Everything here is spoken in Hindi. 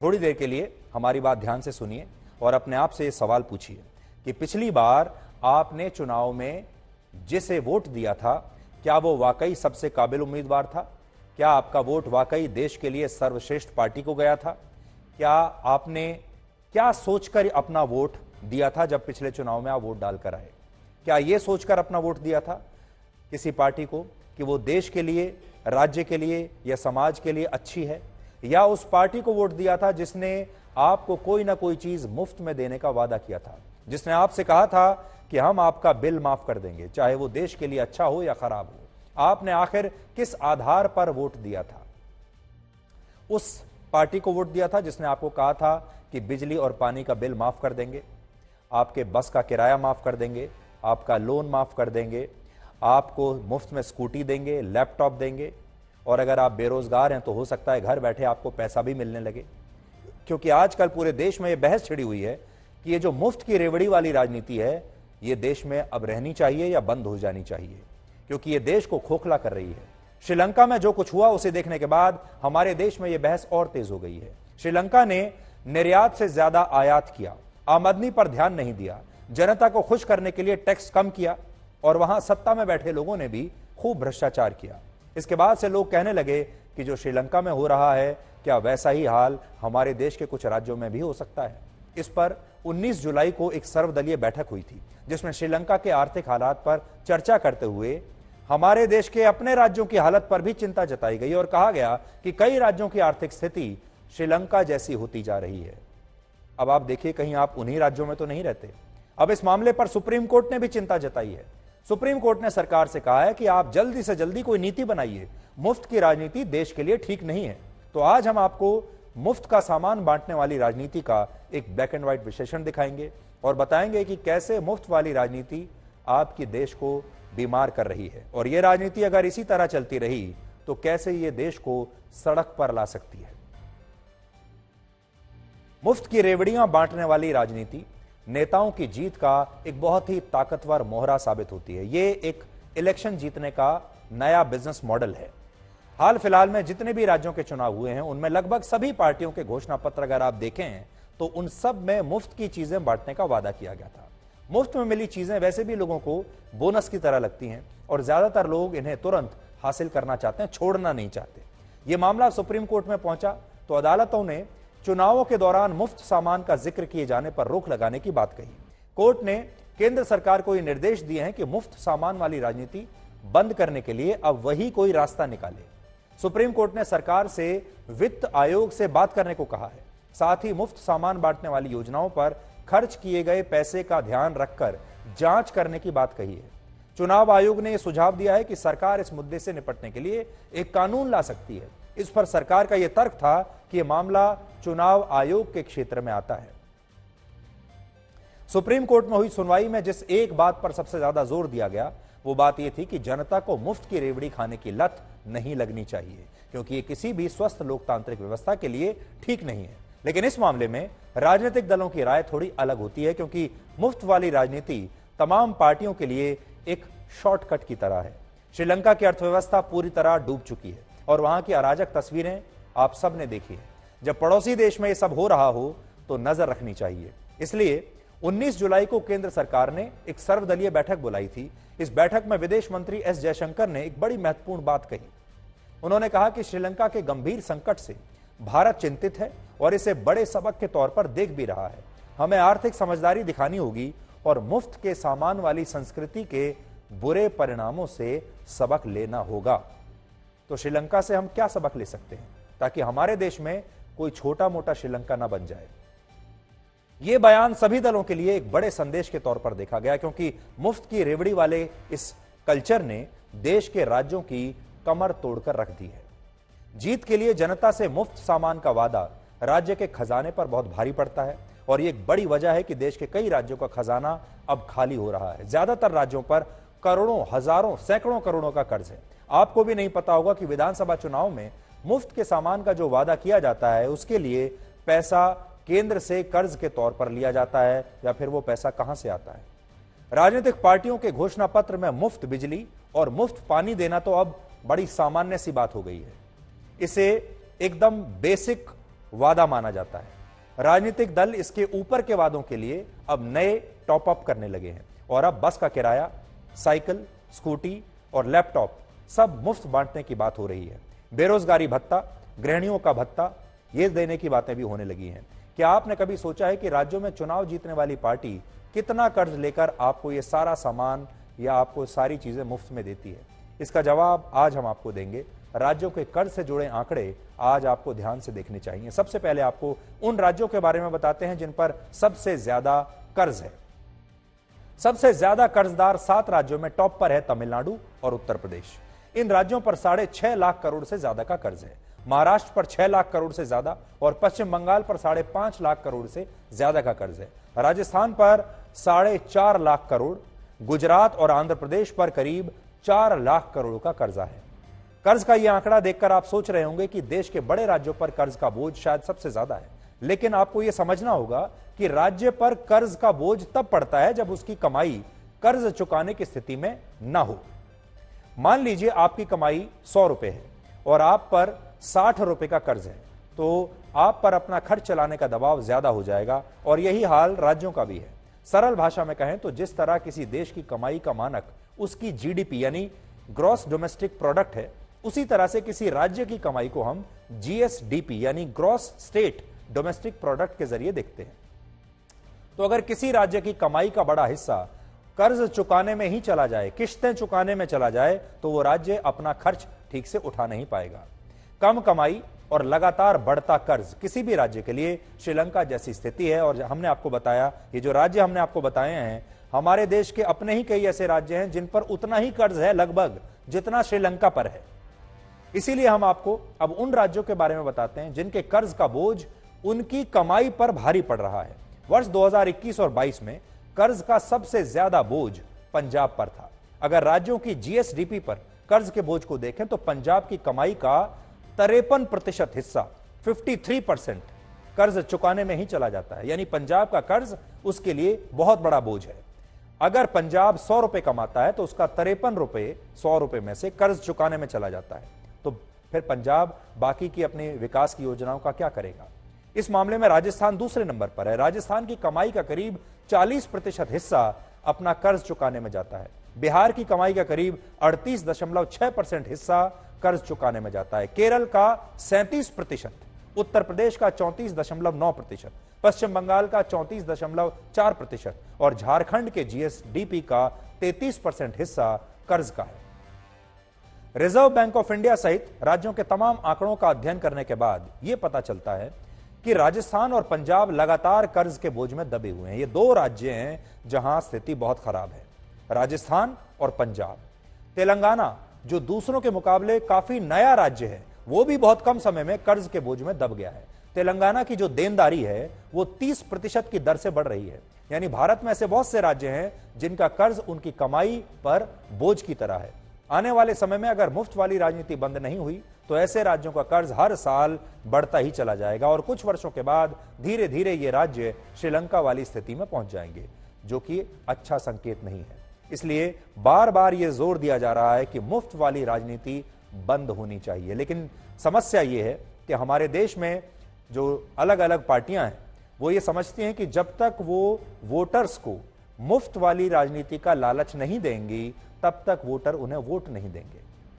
थोड़ी देर के लिए हमारी बात ध्यान से सुनिए और अपने आप से ये सवाल पूछिए कि पिछली बार आपने चुनाव में जिसे वोट दिया था, क्या वो वाकई सबसे काबिल उम्मीदवार था? क्या आपका वोट वाकई देश के लिए सर्वश्रेष्ठ पार्टी को गया था? क्या आपने क्या सोचकर अपना वोट दिया था जब पिछले चुनाव में आप वोट डालकर आए? क्या यह सोचकर अपना वोट दिया था किसी पार्टी को कि वो देश के लिए, राज्य के लिए या समाज के लिए अच्छी है? या उस पार्टी को वोट दिया था जिसने आपको कोई ना कोई चीज मुफ्त में देने का वादा किया था, जिसने आपसे कहा था कि हम आपका बिल माफ कर देंगे, चाहे वो देश के लिए अच्छा हो या खराब हो? आपने आखिर किस आधार पर वोट दिया था? उस पार्टी को वोट दिया था जिसने आपको कहा था कि बिजली और पानी का बिल माफ कर देंगे, आपके बस का किराया माफ कर देंगे, आपका लोन माफ कर देंगे, आपको मुफ्त में स्कूटी देंगे, लैपटॉप देंगे, और अगर आप बेरोजगार हैं तो हो सकता है घर बैठे आपको पैसा भी मिलने लगे। क्योंकि आजकल पूरे देश में यह बहस छिड़ी हुई है कि ये जो मुफ्त की रेवड़ी वाली राजनीति है, ये देश में अब रहनी चाहिए या बंद हो जानी चाहिए, क्योंकि ये देश को खोखला कर रही है। श्रीलंका में जो कुछ हुआ उसे देखने के बाद हमारे देश में यह बहस और तेज हो गई है। श्रीलंका ने निर्यात से ज्यादा आयात किया, आमदनी पर ध्यान नहीं दिया, जनता को खुश करने के लिए टैक्स कम किया, और वहां सत्ता में बैठे लोगों ने भी खूब भ्रष्टाचार किया। इसके बाद से लोग कहने लगे कि जो श्रीलंका में हो रहा है, क्या वैसा ही हाल हमारे देश के कुछ राज्यों में भी हो सकता है? इस पर 19 जुलाई को एक सर्वदलीय बैठक हुई थी, जिसमें श्रीलंका के आर्थिक हालात पर चर्चा करते हुए हमारे देश के अपने राज्यों की हालत पर भी चिंता जताई गई और कहा गया कि कई राज्यों की आर्थिक स्थिति श्रीलंका जैसी होती जा रही है। अब आप देखिए, कहीं आप उन्हीं राज्यों में तो नहीं रहते। अब इस मामले पर सुप्रीम कोर्ट ने भी चिंता जताई है। सुप्रीम कोर्ट ने सरकार से कहा है कि आप जल्दी से जल्दी कोई नीति बनाइए, मुफ्त की राजनीति देश के लिए ठीक नहीं है। तो आज हम आपको मुफ्त का सामान बांटने वाली राजनीति का एक ब्लैक एंड व्हाइट विश्लेषण दिखाएंगे और बताएंगे कि कैसे मुफ्त वाली राजनीति आपकी देश को बीमार कर रही है, और यह राजनीति अगर इसी तरह चलती रही तो कैसे यह देश को सड़क पर ला सकती है। मुफ्त की रेवड़ियां बांटने वाली राजनीति नेताओं की जीत का एक बहुत ही ताकतवर मोहरा साबित होती है। यह एक इलेक्शन जीतने का नया बिजनेस मॉडल है। हाल फिलहाल में जितने भी राज्यों के चुनाव हुए हैं, उनमें लगभग सभी पार्टियों के घोषणा पत्र अगर आप देखें तो उन सब में मुफ्त की चीजें बांटने का वादा किया गया था। मुफ्त में मिली चीजें वैसे भी लोगों को बोनस की तरह लगती हैं और ज्यादातर लोग इन्हें तुरंत हासिल करना चाहते हैं, छोड़ना नहीं चाहते। यह मामला सुप्रीम कोर्ट में पहुंचा तो अदालतों ने चुनावों के दौरान मुफ्त सामान का जिक्र किए जाने पर रोक लगाने की बात कही। कोर्ट ने केंद्र सरकार को यह निर्देश दिए हैं कि मुफ्त सामान वाली राजनीति बंद करने के लिए अब वही कोई रास्ता निकाले। सुप्रीम कोर्ट ने सरकार से वित्त आयोग से बात करने को कहा है। साथ ही मुफ्त सामान बांटने वाली योजनाओं पर खर्च किए गए पैसे का ध्यान रखकर जांच करने की बात कही है। चुनाव आयोग ने यह सुझाव दिया है कि सरकार इस मुद्दे से निपटने के लिए एक कानून ला सकती है। इस पर सरकार का यह तर्क था कि यह मामला चुनाव आयोग के क्षेत्र में आता है। सुप्रीम कोर्ट में हुई सुनवाई में जिस एक बात पर सबसे ज्यादा जोर दिया गया, वो बात यह थी कि जनता को मुफ्त की रेवड़ी खाने की लत नहीं लगनी चाहिए, क्योंकि ये किसी भी स्वस्थ लोकतांत्रिक व्यवस्था के लिए ठीक नहीं है। लेकिन इस मामले में राजनीतिक दलों की राय थोड़ी अलग होती है, क्योंकि मुफ्त वाली राजनीति तमाम पार्टियों के लिए एक शॉर्टकट की तरह है। श्रीलंका की अर्थव्यवस्था पूरी तरह डूब चुकी है और वहां की अराजक तस्वीरें आप सब ने देखी है। जब पड़ोसी देश में यह सब हो रहा हो तो नजर रखनी चाहिए। इसलिए 19 जुलाई को केंद्र सरकार ने एक सर्वदलीय बैठक बुलाई थी। इस बैठक में विदेश मंत्री एस जयशंकर ने एक बड़ी महत्वपूर्ण बात कही। उन्होंने कहा कि श्रीलंका के गंभीर संकट से भारत चिंतित है और इसे बड़े सबक के तौर पर देख भी रहा है। हमें आर्थिक समझदारी दिखानी होगी और मुफ्त के सामान वाली संस्कृति के बुरे परिणामों से सबक लेना होगा। तो श्रीलंका से हम क्या सबक ले सकते हैं ताकि हमारे देश में कोई छोटा मोटा श्रीलंका ना बन जाए? यह बयान सभी दलों के लिए एक बड़े संदेश के तौर पर देखा गया, क्योंकि मुफ्त की रेवड़ी वाले इस कल्चर ने देश के राज्यों की कमर तोड़कर रख दी है। जीत के लिए जनता से मुफ्त सामान का वादा राज्य के खजाने पर बहुत भारी पड़ता है, और यह एक बड़ी वजह है कि देश के कई राज्यों का खजाना अब खाली हो रहा है। ज्यादातर राज्यों पर करोड़ों, हजारों, सैकड़ों करोड़ों का कर्ज है। आपको भी नहीं पता होगा कि विधानसभा चुनाव में मुफ्त के सामान का जो वादा किया जाता है, उसके लिए पैसा केंद्र से कर्ज के तौर पर लिया जाता है, या फिर वो पैसा कहां से आता है? राजनीतिक पार्टियों के घोषणा पत्र में मुफ्त बिजली और मुफ्त पानी देना तो अब बड़ी सामान्य सी बात हो गई है। इसे एकदम बेसिक वादा माना जाता है। राजनीतिक दल इसके ऊपर के वादों के लिए अब नए टॉप अप करने लगे हैं और अब बस का किराया, साइकिल, स्कूटी और लैपटॉप सब मुफ्त बांटने की बात हो रही है। बेरोजगारी भत्ता, गृहिणियों का भत्ता, ये देने की बातें भी होने लगी हैं। क्या आपने कभी सोचा है कि राज्यों में चुनाव जीतने वाली पार्टी कितना कर्ज लेकर आपको ये सारा सामान या आपको सारी चीजें मुफ्त में देती है? इसका जवाब आज हम आपको देंगे। राज्यों के कर्ज से जुड़े आंकड़े आज आपको ध्यान से देखने चाहिए। सबसे पहले आपको उन राज्यों के बारे में बताते हैं जिन पर सबसे ज्यादा कर्ज है। सबसे ज्यादा कर्जदार 7 राज्यों में टॉप पर है तमिलनाडु और उत्तर प्रदेश। इन राज्यों पर 6.5 लाख करोड़ से ज्यादा का कर्ज है। महाराष्ट्र पर 6 लाख करोड़ से ज्यादा और पश्चिम बंगाल पर 5.5 लाख करोड़ से ज्यादा का कर्ज है। राजस्थान पर 4.5 लाख करोड़, गुजरात और आंध्र प्रदेश पर करीब 4 लाख करोड़ का कर्जा है। कर्ज का यह आंकड़ा देखकर आप सोच रहे होंगे कि देश के बड़े राज्यों पर कर्ज का बोझ शायद सबसे ज्यादा है, लेकिन आपको यह समझना होगा कि राज्य पर कर्ज का बोझ तब पड़ता है जब उसकी कमाई कर्ज चुकाने की स्थिति में ना हो। मान लीजिए आपकी कमाई 100 रुपए है और आप पर 60 रुपए का कर्ज है, तो आप पर अपना खर्च चलाने का दबाव ज्यादा हो जाएगा और यही हाल राज्यों का भी है। सरल भाषा में कहें तो जिस तरह किसी देश की कमाई का मानक उसकी जीडीपी यानी ग्रॉस डोमेस्टिक प्रोडक्ट है, उसी तरह से किसी राज्य की कमाई को हम जीएसडीपी यानी ग्रॉस स्टेट डोमेस्टिक प्रोडक्ट के जरिए देखते हैं। तो अगर किसी राज्य की कमाई का बड़ा हिस्सा कर्ज चुकाने में ही चला जाए, किश्तें चुकाने में चला जाए, तो वो राज्य अपना खर्च ठीक से उठा नहीं पाएगा। कम कमाई और लगातार बढ़ता कर्ज किसी भी राज्य के लिए श्रीलंका जैसी स्थिति है। और हमने आपको बताया, ये जो राज्य हमने आपको बताए हैं, हमारे देश के अपने ही कई ऐसे राज्य हैं जिन पर उतना ही कर्ज है लगभग जितना श्रीलंका पर है। इसीलिए हम आपको अब उन राज्यों के बारे में बताते हैं जिनके कर्ज का बोझ उनकी कमाई पर भारी पड़ रहा है। वर्ष 2021 और 22 में कर्ज का सबसे ज्यादा बोझ पंजाब पर था। अगर राज्यों की जीएसडीपी पर कर्ज के बोझ को देखें तो पंजाब की कमाई का 53% हिस्सा 53% कर्ज चुकाने में ही चला जाता है, यानी पंजाब का कर्ज उसके लिए बहुत बड़ा बोझ है। अगर पंजाब 100 रुपए कमाता है तो उसका 53 रुपए 100 रुपए में से कर्ज चुकाने में चला जाता है, तो फिर पंजाब बाकी की अपनी विकास की योजनाओं का क्या करेगा? इस मामले में राजस्थान दूसरे नंबर पर है। राजस्थान की कमाई का करीब 40% हिस्सा अपना कर्ज चुकाने में जाता है। बिहार की कमाई का करीब 38.6% हिस्सा कर्ज चुकाने में जाता है। केरल का 37%, उत्तर प्रदेश का 34.9%, पश्चिम बंगाल का 34.4% और झारखंड के जीएसडीपी का 33% हिस्सा कर्ज का है। रिजर्व बैंक ऑफ इंडिया सहित राज्यों के तमाम आंकड़ों का अध्ययन करने के बाद यह पता चलता है कि राजस्थान और पंजाब लगातार कर्ज के बोझ में दबे हुए हैं। ये 2 राज्य हैं जहां स्थिति बहुत खराब है, राजस्थान और पंजाब। तेलंगाना जो दूसरों के मुकाबले काफी नया राज्य है, वो भी बहुत कम समय में कर्ज के बोझ में दब गया है। तेलंगाना की जो देनदारी है वो 30% की दर से बढ़ रही है, यानी भारत में ऐसे बहुत से राज्य हैं जिनका कर्ज उनकी कमाई पर बोझ की तरह है। आने वाले समय में अगर मुफ्त वाली राजनीति बंद नहीं हुई तो ऐसे राज्यों का कर्ज हर साल बढ़ता ही चला जाएगा और कुछ वर्षों के बाद धीरे धीरे ये राज्य श्रीलंका वाली स्थिति में पहुंच जाएंगे, जो कि अच्छा संकेत नहीं है। इसलिए बार बार ये जोर दिया जा रहा है कि मुफ्त वाली राजनीति बंद होनी चाहिए, लेकिन समस्या ये है कि हमारे देश में जो अलग अलग पार्टियां हैं वो ये समझती हैं कि जब तक वो वोटर्स को मुफ्त वाली राजनीति का लालच नहीं देंगी तब तक वोटर उन्हें वोट नहीं देंगे।